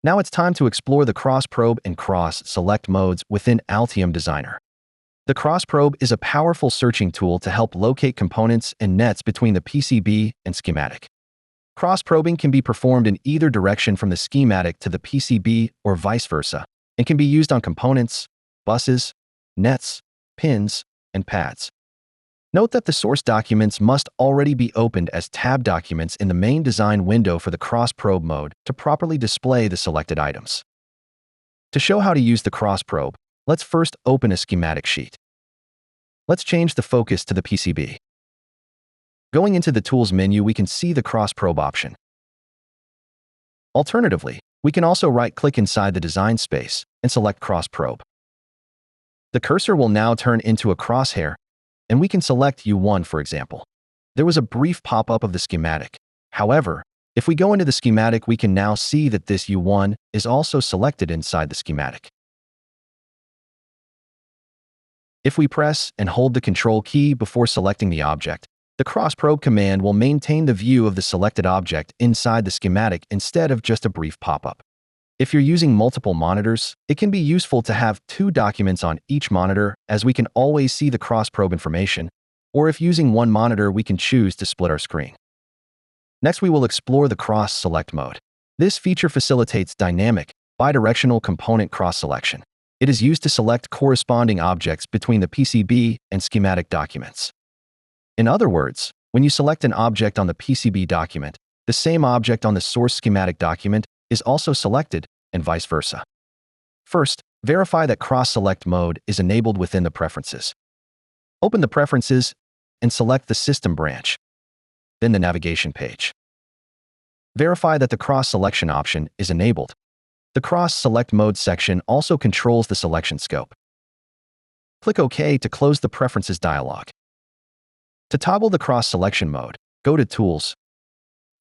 Now it's time to explore the cross-probe and cross-select modes within Altium Designer. The cross-probe is a powerful searching tool to help locate components and nets between the PCB and schematic. Cross-probing can be performed in either direction from the schematic to the PCB or vice versa, and can be used on components, buses, nets, pins, and pads. Note that the source documents must already be opened as tab documents in the main design window for the cross-probe mode to properly display the selected items. To show how to use the cross-probe, let's first open a schematic sheet. Let's change the focus to the PCB. Going into the Tools menu, we can see the cross-probe option. Alternatively, we can also right-click inside the design space and select cross-probe. The cursor will now turn into a crosshair, and we can select U1, for example. There was a brief pop-up of the schematic. However, if we go into the schematic, we can now see that this U1 is also selected inside the schematic. If we press and hold the Control key before selecting the object, the cross-probe command will maintain the view of the selected object inside the schematic instead of just a brief pop-up. If you're using multiple monitors, it can be useful to have two documents on each monitor, as we can always see the cross-probe information, or if using one monitor, we can choose to split our screen. Next, we will explore the cross-select mode. This feature facilitates dynamic, bidirectional component cross-selection. It is used to select corresponding objects between the PCB and schematic documents. In other words, when you select an object on the PCB document, the same object on the source schematic document is also selected, and vice versa. First, verify that cross-select mode is enabled within the preferences. Open the preferences and select the system branch, then the navigation page. Verify that the cross-selection option is enabled. The cross-select mode section also controls the selection scope. Click OK to close the preferences dialog. To toggle the cross-selection mode, go to Tools,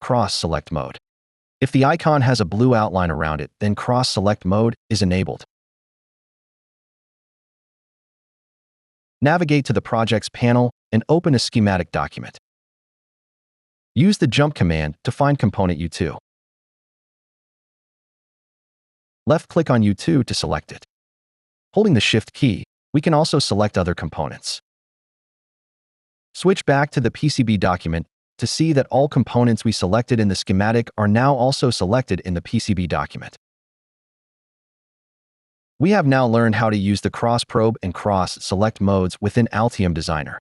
Cross-Select Mode. If the icon has a blue outline around it, then cross-select mode is enabled. Navigate to the Projects panel and open a schematic document. Use the Jump command to find component U2. Left-click on U2 to select it. Holding the Shift key, we can also select other components. Switch back to the PCB document to see that all components we selected in the schematic are now also selected in the PCB document. We have now learned how to use the cross-probe and cross-select modes within Altium Designer.